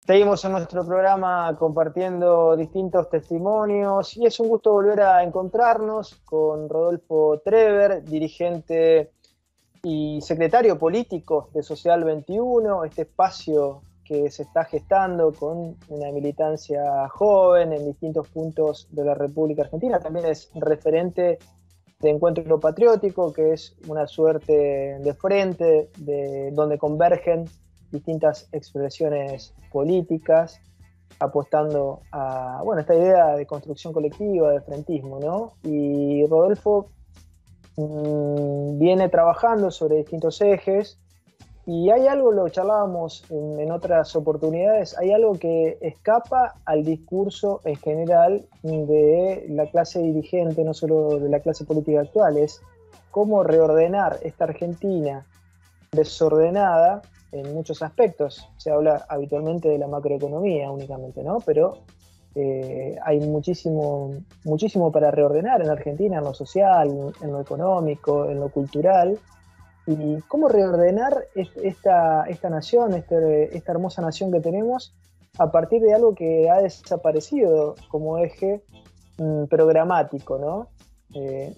Seguimos en nuestro programa compartiendo distintos testimonios y es un gusto volver a encontrarnos con Rodolfo Trever, dirigente y secretario político de Social 21, este espacio que se está gestando con una militancia joven en distintos puntos de la República Argentina. También es referente de Encuentro Patriótico, que es una suerte de frente donde convergen distintas expresiones políticas, apostando a esta idea de construcción colectiva, de frentismo, ¿no? Y Rodolfo viene trabajando sobre distintos ejes, y hay algo, lo charlábamos en otras oportunidades, hay algo que escapa al discurso en general de la clase dirigente, no solo de la clase política actual, es cómo reordenar esta Argentina desordenada en muchos aspectos. Se habla habitualmente de la macroeconomía únicamente, ¿no? Pero hay muchísimo para reordenar en Argentina, en lo social, en lo económico, en lo cultural. Y cómo reordenar esta nación, esta hermosa nación que tenemos, a partir de algo que ha desaparecido como eje programático, ¿no?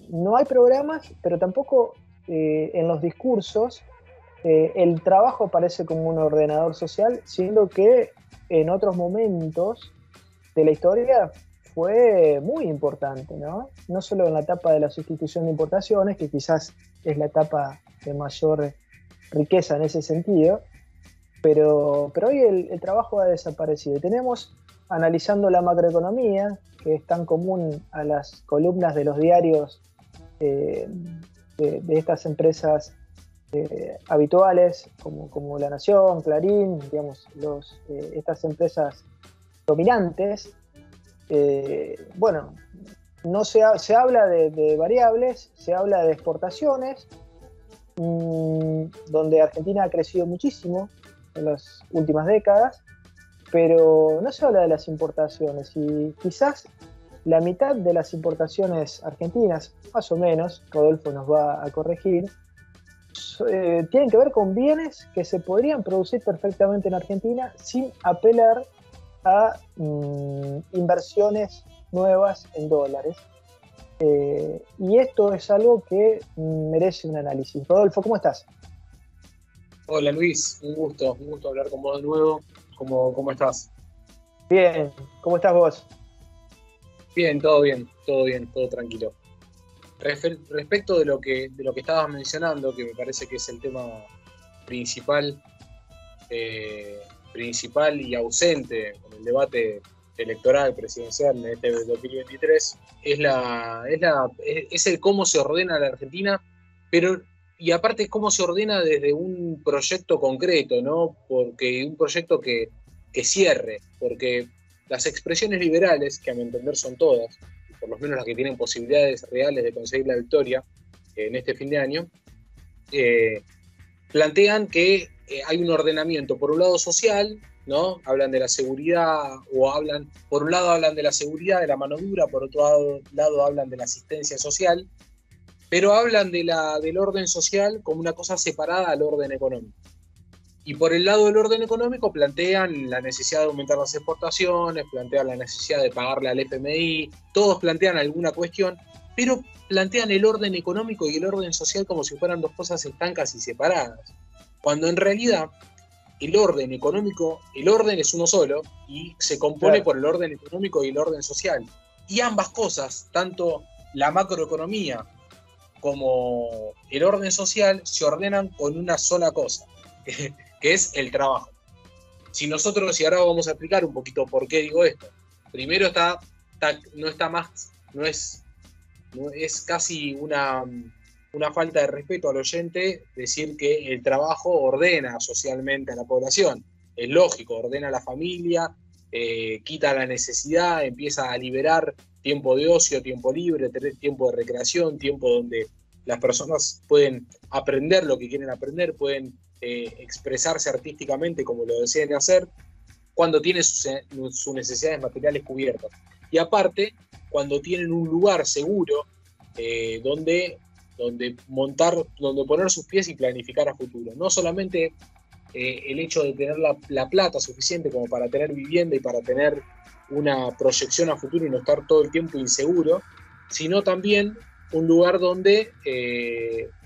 No hay programas, pero tampoco en los discursos el trabajo aparece como un ordenador social, siendo que en otros momentos de la historia fue muy importante, ¿no? No solo en la etapa de la sustitución de importaciones, que quizás es la etapa de mayor riqueza en ese sentido, pero hoy el trabajo ha desaparecido. Y tenemos, analizando la macroeconomía, que es tan común a las columnas de los diarios de estas empresas habituales, como La Nación, Clarín, digamos, estas empresas dominantes, no se habla de variables, se habla de exportaciones, donde Argentina ha crecido muchísimo en las últimas décadas, pero no se habla de las importaciones, y quizás la mitad de las importaciones argentinas, más o menos, Rodolfo nos va a corregir, tienen que ver con bienes que se podrían producir perfectamente en Argentina sin apelar a inversiones nuevas en dólares. Y esto es algo que merece un análisis. Rodolfo, ¿cómo estás? Hola Luis, un gusto hablar con vos de nuevo. ¿Cómo estás? Bien, ¿cómo estás vos? Bien, todo tranquilo. Respecto de lo que estabas mencionando, que me parece que es el tema principal y ausente en el debate electoral presidencial en este 2023, es el cómo se ordena la Argentina, y aparte cómo se ordena desde un proyecto concreto, ¿no? Porque un proyecto que cierre, porque las expresiones liberales, que a mi entender son todas, por lo menos las que tienen posibilidades reales de conseguir la victoria en este fin de año, plantean que hay un ordenamiento, por un lado social, ¿no? Hablan de la seguridad, por un lado hablan de la seguridad, de la mano dura, por otro lado hablan de la asistencia social, pero hablan del orden social como una cosa separada al orden económico. Y por el lado del orden económico plantean la necesidad de aumentar las exportaciones, plantean la necesidad de pagarle al FMI, todos plantean alguna cuestión, pero plantean el orden económico y el orden social como si fueran dos cosas estancas y separadas. Cuando en realidad el orden económico, el orden es uno solo y se compone por el orden económico y el orden social. Y ambas cosas, tanto la macroeconomía como el orden social, se ordenan con una sola cosa, que es el trabajo. Y ahora vamos a explicar un poquito por qué digo esto. Primero es casi una falta de respeto al oyente decir que el trabajo ordena socialmente a la población. Es lógico, ordena a la familia, quita la necesidad, empieza a liberar tiempo de ocio, tiempo libre, tiempo de recreación, tiempo donde las personas pueden aprender lo que quieren aprender, pueden expresarse artísticamente como lo deseen hacer, cuando tienen sus necesidades materiales cubiertas. Y aparte, cuando tienen un lugar seguro donde poner sus pies y planificar a futuro. No solamente el hecho de tener la plata suficiente como para tener vivienda y para tener una proyección a futuro y no estar todo el tiempo inseguro, sino también un lugar donde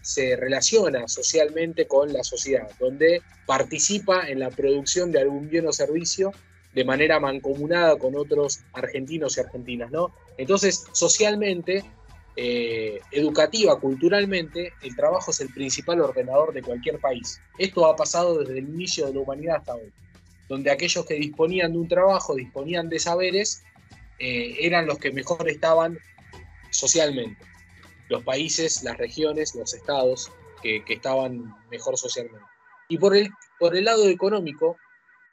se relaciona socialmente con la sociedad, donde participa en la producción de algún bien o servicio de manera mancomunada con otros argentinos y argentinas, ¿no? Entonces, socialmente, educativa, culturalmente, el trabajo es el principal ordenador de cualquier país. Esto ha pasado desde el inicio de la humanidad hasta hoy, donde aquellos que disponían de un trabajo, disponían de saberes, eran los que mejor estaban socialmente. Los países, las regiones, los estados que estaban mejor socialmente. Y por el lado económico,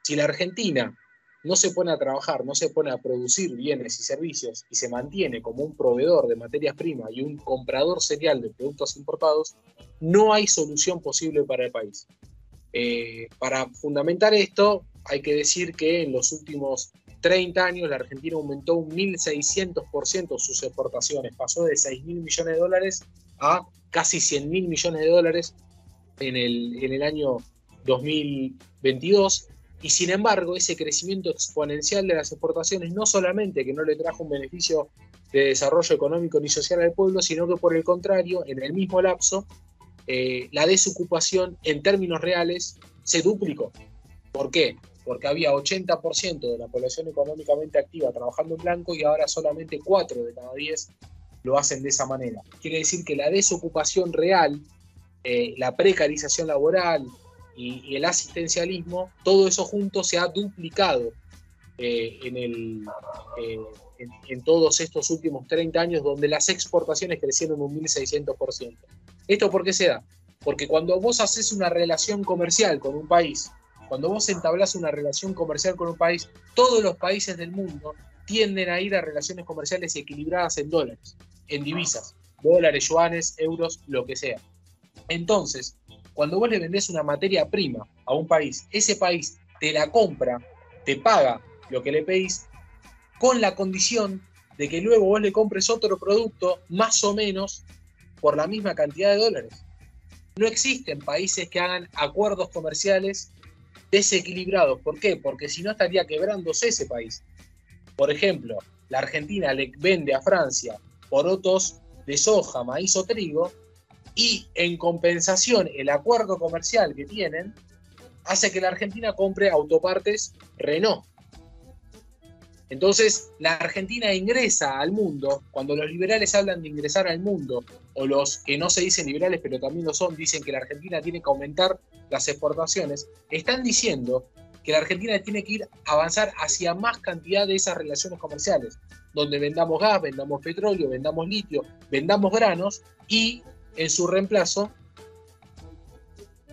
si la Argentina no se pone a trabajar, no se pone a producir bienes y servicios y se mantiene como un proveedor de materias primas y un comprador serial de productos importados, no hay solución posible para el país. Para fundamentar esto, hay que decir que en los últimos 30 años la Argentina aumentó un 1.600% sus exportaciones, pasó de 6.000 millones de dólares a casi 100.000 millones de dólares en el año 2022, y sin embargo ese crecimiento exponencial de las exportaciones no solamente que no le trajo un beneficio de desarrollo económico ni social al pueblo, sino que por el contrario, en el mismo lapso, la desocupación en términos reales se duplicó. ¿Por qué? Porque había 80% de la población económicamente activa trabajando en blanco y ahora solamente 4 de cada 10 lo hacen de esa manera. Quiere decir que la desocupación real, la precarización laboral y el asistencialismo, todo eso junto se ha duplicado en todos estos últimos 30 años, donde las exportaciones crecieron un 1.600%. ¿Esto por qué se da? Porque cuando vos haces una relación comercial con un país, cuando vos entablás una relación comercial con un país, todos los países del mundo tienden a ir a relaciones comerciales equilibradas en dólares, en divisas, dólares, yuanes, euros, lo que sea. Entonces, cuando vos le vendés una materia prima a un país, ese país te la compra, te paga lo que le pedís, con la condición de que luego vos le compres otro producto más o menos por la misma cantidad de dólares. No existen países que hagan acuerdos comerciales desequilibrados. ¿Por qué? Porque si no estaría quebrándose ese país. Por ejemplo, la Argentina le vende a Francia porotos de soja, maíz o trigo, y en compensación el acuerdo comercial que tienen hace que la Argentina compre autopartes Renault. Entonces, la Argentina ingresa al mundo. Cuando los liberales hablan de ingresar al mundo, o los que no se dicen liberales pero también lo son, dicen que la Argentina tiene que aumentar las exportaciones, están diciendo que la Argentina tiene que avanzar hacia más cantidad de esas relaciones comerciales, donde vendamos gas, vendamos petróleo, vendamos litio, vendamos granos, y en su reemplazo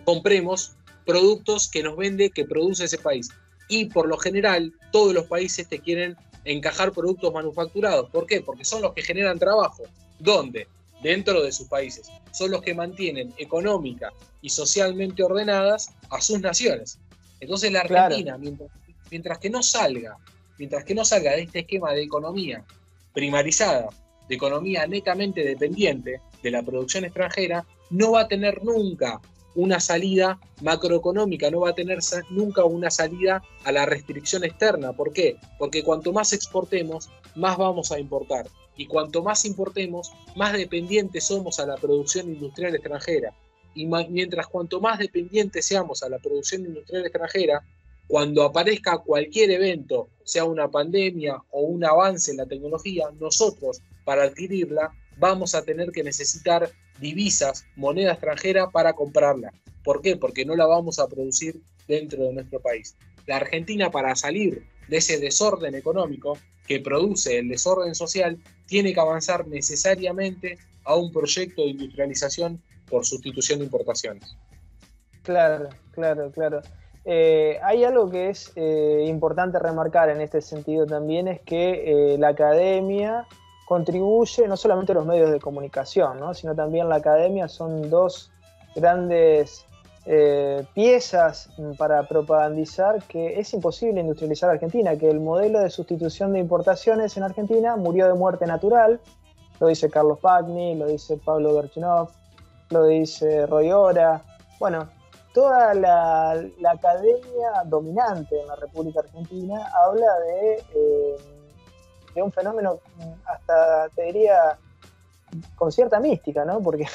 compremos productos que nos vende, que produce ese país. Y por lo general, todos los países te quieren encajar productos manufacturados. ¿Por qué? Porque son los que generan trabajo. ¿Dónde? Dentro de sus países. Son los que mantienen económica y socialmente ordenadas a sus naciones. Entonces la Argentina, claro, mientras que no salga de este esquema de economía primarizada, de economía netamente dependiente de la producción extranjera, no va a tener nunca una salida macroeconómica, no va a tener nunca una salida a la restricción externa. ¿Por qué? Porque cuanto más exportemos, más vamos a importar. Y cuanto más importemos, más dependientes somos a la producción industrial extranjera. Y mientras cuanto más dependientes seamos a la producción industrial extranjera, cuando aparezca cualquier evento, sea una pandemia o un avance en la tecnología, nosotros, para adquirirla, vamos a tener que necesitar divisas, moneda extranjera para comprarla. ¿Por qué? Porque no la vamos a producir dentro de nuestro país. La Argentina, para salir de ese desorden económico que produce el desorden social, tiene que avanzar necesariamente a un proyecto de industrialización por sustitución de importaciones. Claro. Hay algo que es importante remarcar en este sentido también, es que la academia contribuye, no solamente los medios de comunicación, ¿no?, sino también la academia. Son dos grandes piezas para propagandizar que es imposible industrializar Argentina, que el modelo de sustitución de importaciones en Argentina murió de muerte natural. Lo dice Carlos Pagni, lo dice Pablo Berchinov, lo dice Roy Ora. Bueno, toda la academia dominante en la República Argentina habla de un fenómeno, hasta te diría, con cierta mística, ¿no? Porque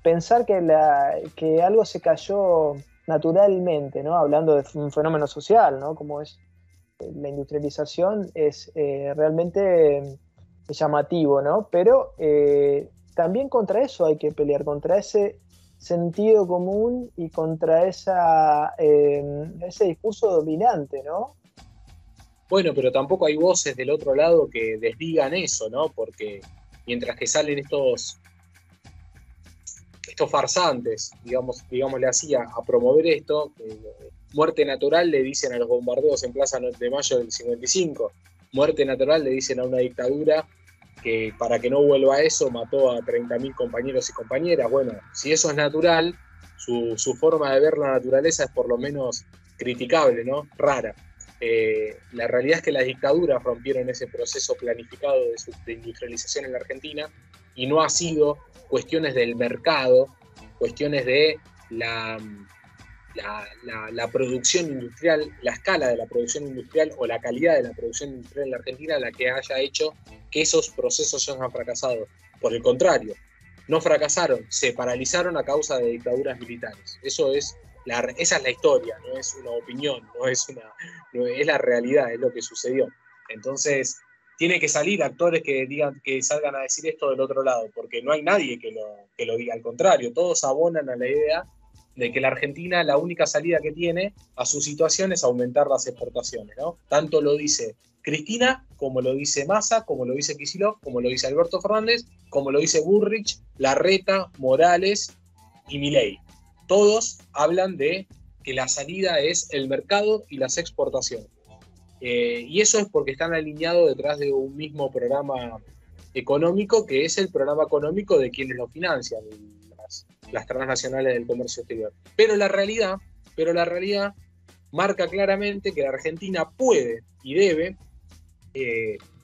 pensar que algo se cayó naturalmente, ¿no? Hablando de un fenómeno social, ¿no? Como es la industrialización, es realmente llamativo, ¿no? Pero también contra eso hay que pelear, contra ese sentido común y contra ese discurso dominante, ¿no? Bueno, pero tampoco hay voces del otro lado que desdigan eso, ¿no? Porque mientras que salen estos farsantes, digámosle así, a promover esto, muerte natural le dicen a los bombardeos en Plaza de Mayo del 55, muerte natural le dicen a una dictadura que para que no vuelva a eso mató a 30.000 compañeros y compañeras. Bueno, si eso es natural, su forma de ver la naturaleza es por lo menos criticable, ¿no? Rara. La realidad es que las dictaduras rompieron ese proceso planificado de industrialización en la Argentina y no ha sido cuestiones del mercado, cuestiones de la producción industrial, la escala de la producción industrial o la calidad de la producción industrial en la Argentina la que haya hecho que esos procesos hayan fracasado. Por el contrario, no fracasaron, se paralizaron a causa de dictaduras militares. esa es la historia, no es una opinión, es la realidad, es lo que sucedió. Entonces, tiene que salir actores que salgan a decir esto del otro lado, porque no hay nadie que lo diga. Al contrario, todos abonan a la idea de que la Argentina, la única salida que tiene a su situación es aumentar las exportaciones, ¿no? Tanto lo dice Cristina, como lo dice Massa, como lo dice Kicillof, como lo dice Alberto Fernández, como lo dice Bullrich, Larreta, Morales y Milei. Todos hablan de que la salida es el mercado y las exportaciones. Y eso es porque están alineados detrás de un mismo programa económico, que es el programa económico de quienes lo financian, las transnacionales del comercio exterior. Pero la realidad marca claramente que la Argentina puede y debe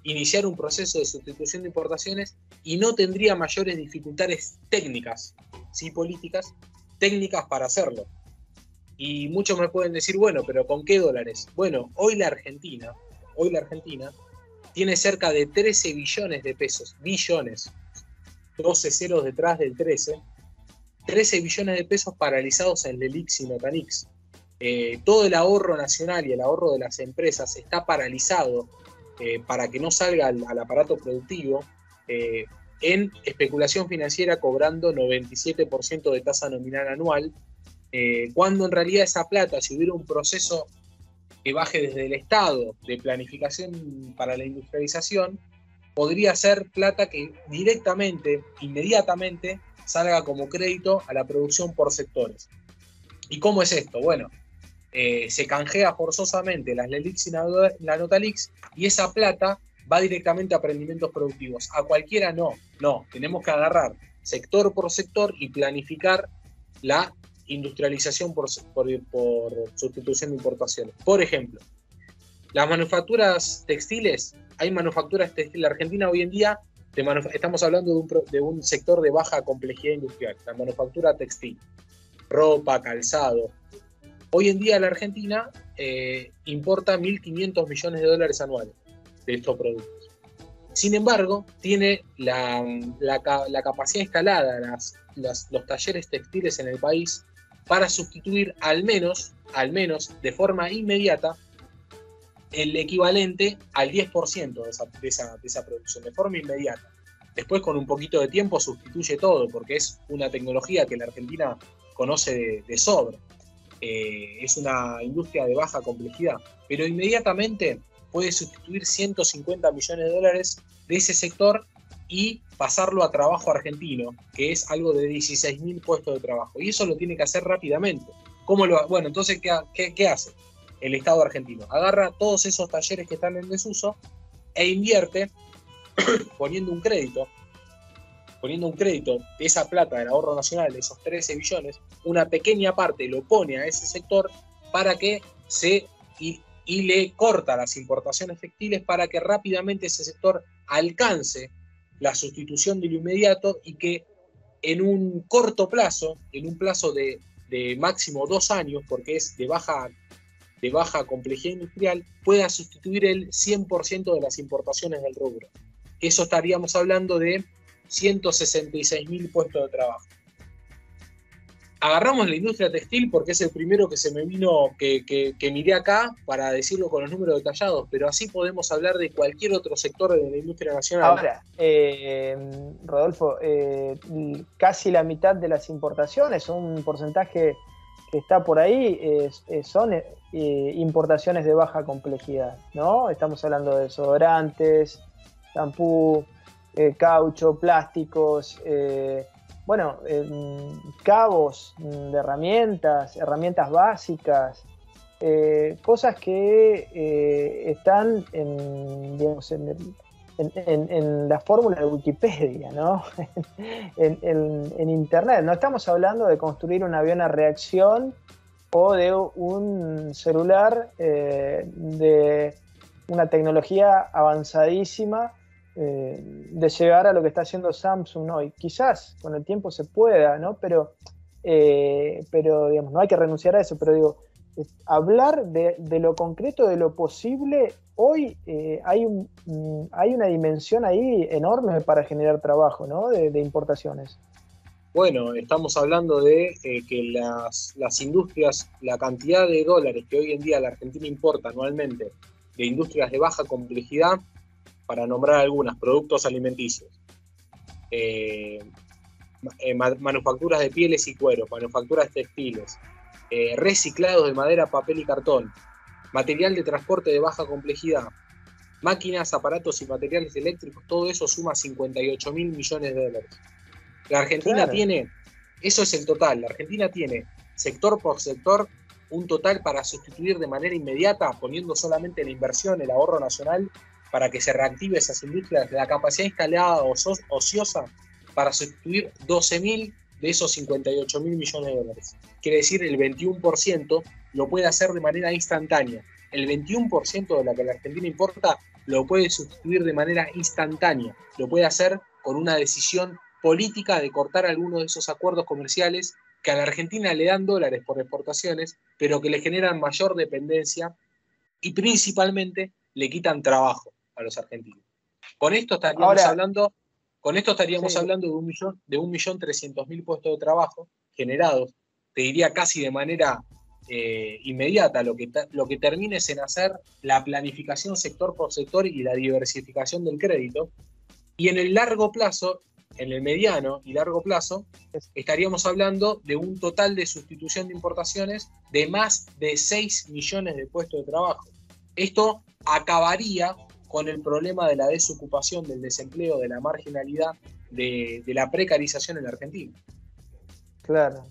iniciar un proceso de sustitución de importaciones y no tendría mayores dificultades técnicas, sí políticas, técnicas para hacerlo. Y muchos me pueden decir, bueno, pero ¿con qué dólares? Bueno, hoy la Argentina tiene cerca de 13 billones de pesos, 12 ceros detrás del 13 billones de pesos paralizados en LELIX y Notanix. Todo el ahorro nacional y el ahorro de las empresas está paralizado para que no salga al aparato productivo en especulación financiera, cobrando 97% de tasa nominal anual, cuando en realidad esa plata, si hubiera un proceso que baje desde el Estado de planificación para la industrialización, podría ser plata que directamente, inmediatamente, salga como crédito a la producción por sectores. ¿Y cómo es esto? Bueno, se canjea forzosamente las LELIX y la Notalix, y esa plata va directamente a emprendimientos productivos. A cualquiera no, tenemos que agarrar sector por sector y planificar la industrialización por sustitución de importaciones. Por ejemplo, las manufacturas textiles, hay manufacturas textiles. La Argentina hoy en día, estamos hablando de un sector de baja complejidad industrial, la manufactura textil, ropa, calzado. Hoy en día la Argentina importa 1.500 millones de dólares anuales de estos productos. Sin embargo, tiene la capacidad instalada, los talleres textiles en el país, para sustituir al menos de forma inmediata el equivalente al 10% de esa producción, de forma inmediata. Después, con un poquito de tiempo, sustituye todo, porque es una tecnología que la Argentina conoce de sobra. Es una industria de baja complejidad, pero inmediatamente puede sustituir 150 millones de dólares de ese sector y pasarlo a trabajo argentino, que es algo de 16.000 puestos de trabajo. Y eso lo tiene que hacer rápidamente. Bueno, entonces, ¿qué hace el Estado argentino? Agarra todos esos talleres que están en desuso e invierte poniendo un crédito de esa plata del ahorro nacional, de esos 13 billones, una pequeña parte lo pone a ese sector para que y le corta las importaciones textiles para que rápidamente ese sector alcance la sustitución de lo inmediato y que en un corto plazo, en un plazo de de máximo 2 años, porque es de baja complejidad industrial, pueda sustituir el 100% de las importaciones del rubro. Eso estaríamos hablando de 166.000 puestos de trabajo. Agarramos la industria textil porque es el primero que se me vino, que miré acá para decirlo con los números detallados, pero así podemos hablar de cualquier otro sector de la industria nacional. Ahora, Rodolfo, casi la mitad de las importaciones, un porcentaje que está por ahí, son importaciones de baja complejidad, ¿no? Estamos hablando de desodorantes, shampoo, caucho, plásticos, cabos de herramientas básicas, cosas que están en la fórmula de Wikipedia, ¿no? en Internet. No estamos hablando de construir un avión a reacción o de un celular de una tecnología avanzadísima, de llegar a lo que está haciendo Samsung hoy. Quizás con el tiempo se pueda, ¿no? Pero digamos, no hay que renunciar a eso, pero digo, hablar de lo concreto, de lo posible, hoy hay una dimensión ahí enorme para generar trabajo, ¿no? De importaciones. Bueno, estamos hablando de que las industrias, la cantidad de dólares que hoy en día la Argentina importa anualmente de industrias de baja complejidad, para nombrar algunas, productos alimenticios, manufacturas de pieles y cueros, manufacturas textiles, reciclados de madera, papel y cartón, material de transporte de baja complejidad, máquinas, aparatos y materiales eléctricos, todo eso suma 58.000 millones de dólares. La Argentina tiene, eso es el total, la Argentina tiene sector por sector un total para sustituir de manera inmediata, poniendo solamente la inversión, el ahorro nacional, para que se reactive esas industrias, la capacidad instalada ociosa para sustituir 12.000 de esos 58.000 millones de dólares. Quiere decir, el 21% lo puede hacer de manera instantánea. El 21% de lo que la Argentina importa lo puede sustituir de manera instantánea. Lo puede hacer con una decisión política de cortar algunos de esos acuerdos comerciales que a la Argentina le dan dólares por exportaciones, pero que le generan mayor dependencia y principalmente le quitan trabajo a los argentinos. Con esto estaríamos hablando de 1.300.000 puestos de trabajo generados, te diría casi de manera inmediata, lo que termine es en hacer la planificación sector por sector y la diversificación del crédito. Y en el largo plazo, en el mediano y largo plazo, estaríamos hablando de un total de sustitución de importaciones de más de 6 millones de puestos de trabajo. Esto acabaría con el problema de la desocupación, del desempleo, de la marginalidad, de la precarización en la Argentina. Claro.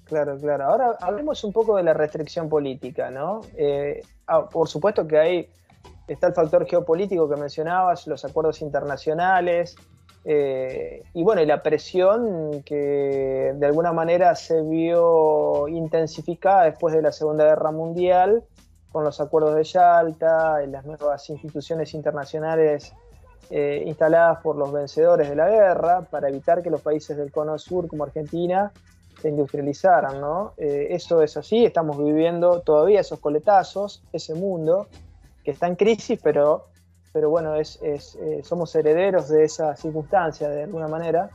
Ahora hablemos un poco de la restricción política, ¿no? Por supuesto que está el factor geopolítico que mencionabas, los acuerdos internacionales, y la presión que de alguna manera se vio intensificada después de la Segunda Guerra Mundial, con los acuerdos de Yalta, y las nuevas instituciones internacionales instaladas por los vencedores de la guerra, para evitar que los países del Cono Sur, como Argentina, se industrializaran, ¿no? Eso es así, estamos viviendo todavía esos coletazos, ese mundo que está en crisis, pero bueno, somos herederos de esa circunstancia de alguna manera.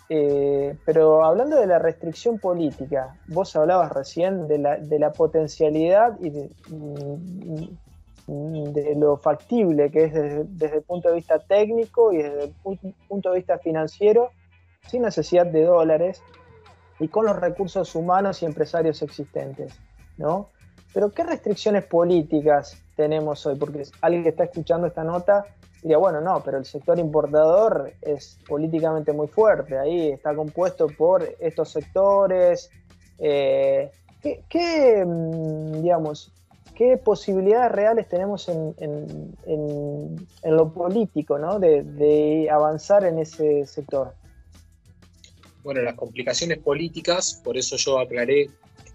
Pero hablando de la restricción política, vos hablabas recién de la potencialidad y de lo factible que es desde el punto de vista técnico y desde el punto de vista financiero, sin necesidad de dólares y con los recursos humanos y empresarios existentes, ¿no? Pero ¿qué restricciones políticas tenemos hoy? Porque alguien que está escuchando esta nota diría, bueno, no, pero el sector importador es políticamente muy fuerte, ahí está compuesto por estos sectores. ¿Qué posibilidades reales tenemos en lo político, ¿no? de avanzar en ese sector? Bueno, las complicaciones políticas, por eso yo aclaré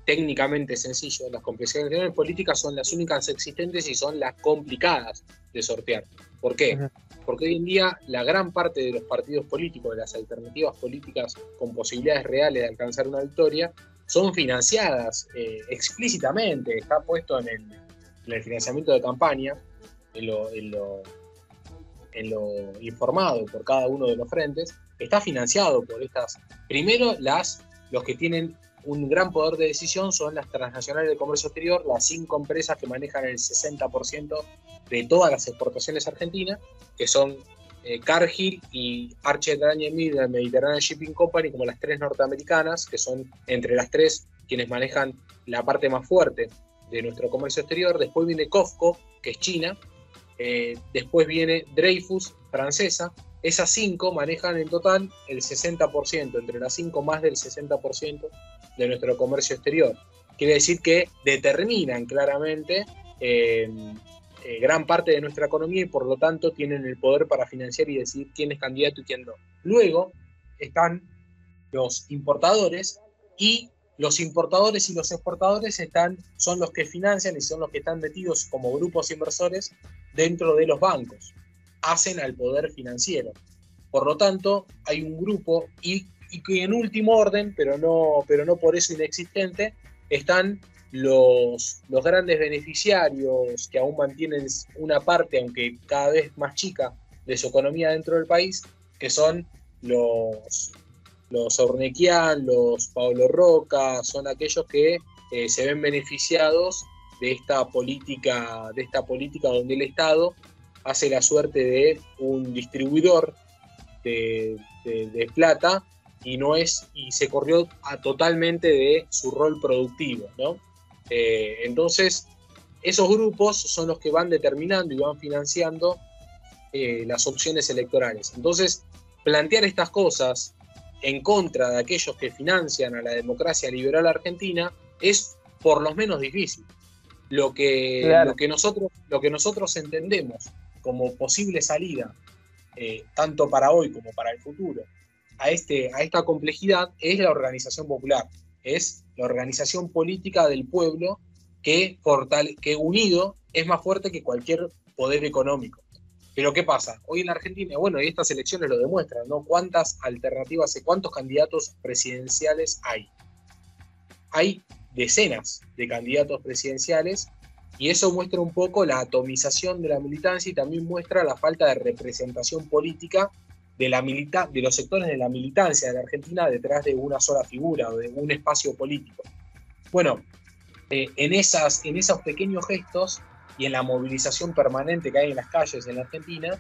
técnicamente sencillo, las complicaciones políticas son las únicas existentes y son las complicadas de sortear. ¿Por qué? Uh-huh. Porque hoy en día la gran parte de los partidos políticos, de las alternativas políticas con posibilidades reales de alcanzar una victoria, son financiadas explícitamente, está puesto en el financiamiento de campaña, en lo informado por cada uno de los frentes, está financiado por estas. Primero, los que tienen un gran poder de decisión son las transnacionales de comercio exterior, las 5 empresas que manejan el 60% de todas las exportaciones argentinas, que son Cargill y Archer Daniels Midland Mediterranean Shipping Company, como las 3 norteamericanas, que son entre las 3 quienes manejan la parte más fuerte de nuestro comercio exterior. Después viene COFCO, que es China. Después viene Dreyfus, francesa. Esas 5 manejan en total el 60%, entre las 5 más del 60% de nuestro comercio exterior. Quiere decir que determinan claramente gran parte de nuestra economía y por lo tanto tienen el poder para financiar y decidir quién es candidato y quién no. Luego están los importadores, y los importadores y los exportadores son los que financian y son los que están metidos como grupos inversores dentro de los bancos, hacen al poder financiero. Por lo tanto, hay un grupo, y que en último orden, pero no por eso inexistente, están los grandes beneficiarios que aún mantienen una parte, aunque cada vez más chica, de su economía dentro del país, que son los Ornequian, los Pablo Roca, son aquellos que se ven beneficiados de esta política donde el Estado hace la suerte de un distribuidor de plata y se corrió totalmente de su rol productivo, ¿no? Entonces, esos grupos son los que van determinando y van financiando las opciones electorales. Entonces, plantear estas cosas en contra de aquellos que financian a la democracia liberal argentina es por lo menos difícil. Lo que nosotros entendemos como posible salida, tanto para hoy como para el futuro, a esta complejidad, es la organización popular, es la organización política del pueblo que unido es más fuerte que cualquier poder económico. Pero ¿qué pasa? Hoy en la Argentina, bueno, y estas elecciones lo demuestran, ¿no? ¿Cuántas alternativas y cuántos candidatos presidenciales hay? Hay decenas de candidatos presidenciales, y eso muestra un poco la atomización de la militancia y también muestra la falta de representación política de los sectores de la militancia de la Argentina detrás de una sola figura o de un espacio político. Bueno, en esos pequeños gestos y en la movilización permanente que hay en las calles en la Argentina,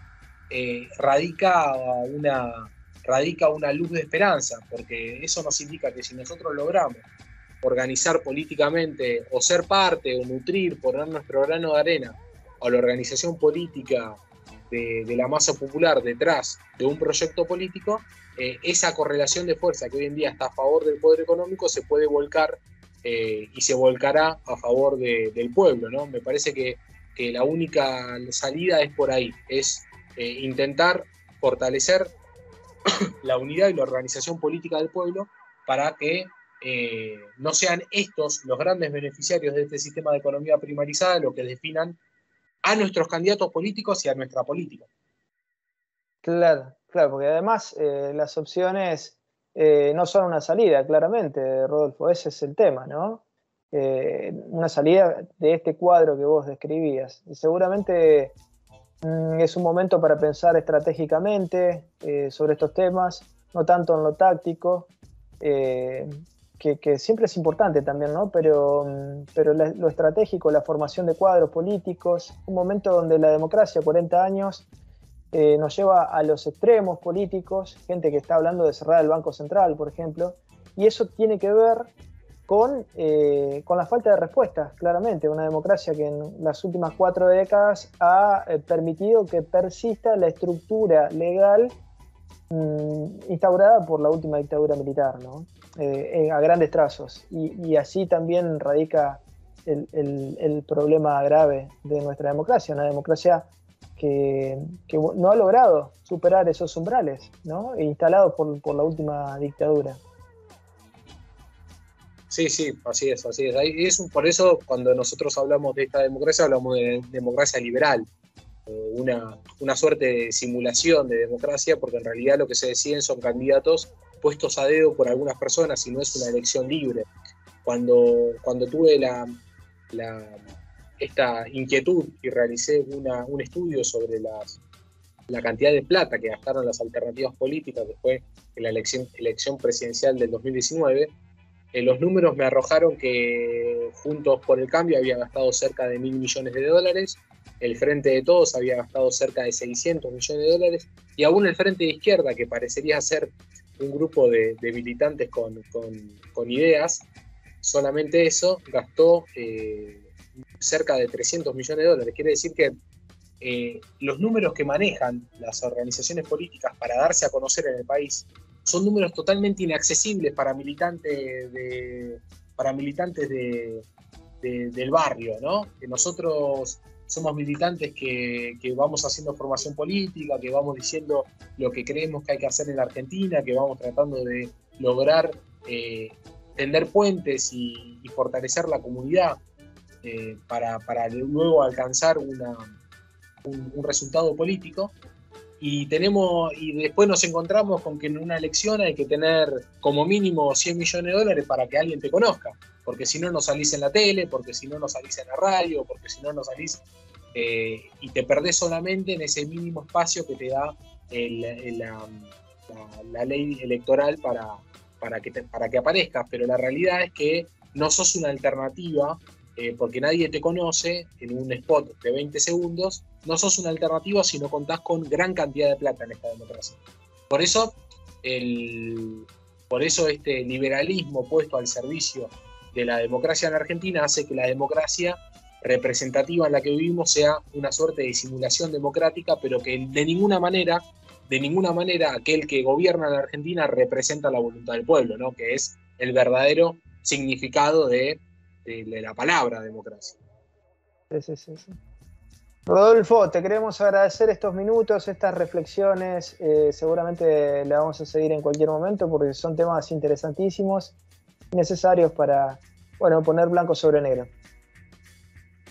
radica una luz de esperanza, porque eso nos indica que si nosotros logramos organizar políticamente o ser parte o nutrir, poner nuestro grano de arena a la organización política de la masa popular detrás de un proyecto político, esa correlación de fuerza que hoy en día está a favor del poder económico se puede volcar y se volcará a favor del pueblo, ¿no? Me parece que la única salida es por ahí, es intentar fortalecer la unidad y la organización política del pueblo para que no sean estos los grandes beneficiarios de este sistema de economía primarizada los que definan a nuestros candidatos políticos y a nuestra política. Claro, porque además las opciones no son una salida, claramente, Rodolfo, ese es el tema, ¿no? Una salida de este cuadro que vos describías. Y seguramente es un momento para pensar estratégicamente sobre estos temas, no tanto en lo táctico, que siempre es importante también, ¿no? Pero lo estratégico, la formación de cuadros políticos, un momento donde la democracia, 40 años, nos lleva a los extremos políticos, gente que está hablando de cerrar el Banco Central, por ejemplo, y eso tiene que ver con la falta de respuestas, claramente. Una democracia que en las últimas 4 décadas ha permitido que persista la estructura legal instaurada por la última dictadura militar, ¿no? A grandes trazos. Y así también radica el problema grave de nuestra democracia, una democracia que no ha logrado superar esos umbrales, ¿no? Instalados por la última dictadura. Sí, así es. Por eso cuando nosotros hablamos de esta democracia, hablamos de democracia liberal, una suerte de simulación de democracia, porque en realidad lo que se deciden son candidatos puestos a dedo por algunas personas y no es una elección libre. cuando tuve esta inquietud y realicé un estudio sobre la cantidad de plata que gastaron las alternativas políticas después de la elección presidencial del 2019, los números me arrojaron que Juntos por el Cambio había gastado cerca de $1.000 millones, el Frente de Todos había gastado cerca de $600 millones, y aún el Frente de Izquierda, que parecería ser un grupo de militantes con ideas, solamente eso gastó cerca de $300 millones. Quiere decir que los números que manejan las organizaciones políticas para darse a conocer en el país son números totalmente inaccesibles para militantes del barrio, ¿no? Que nosotros somos militantes que vamos haciendo formación política, que vamos diciendo lo que creemos que hay que hacer en la Argentina, que vamos tratando de lograr tender puentes y fortalecer la comunidad para luego alcanzar un resultado político. Y después nos encontramos con que en una elección hay que tener como mínimo $100 millones para que alguien te conozca, porque si no, no salís en la tele, porque si no, no salís en la radio, porque si no, no salís y te perdés solamente en ese mínimo espacio que te da la ley electoral para que aparezcas. Pero la realidad es que no sos una alternativa, porque nadie te conoce en un spot de 20 segundos, no sos una alternativa si no contás con gran cantidad de plata en esta democracia. Por eso este liberalismo puesto al servicio de la democracia en Argentina hace que la democracia representativa en la que vivimos sea una suerte de simulación democrática, pero que de ninguna manera aquel que gobierna en la Argentina representa la voluntad del pueblo, ¿no? Que es el verdadero significado de la palabra democracia. Sí. Rodolfo, te queremos agradecer estos minutos, estas reflexiones. Seguramente la vamos a seguir en cualquier momento porque son temas interesantísimos y necesarios para poner blanco sobre negro.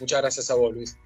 Muchas gracias a vos, Luis.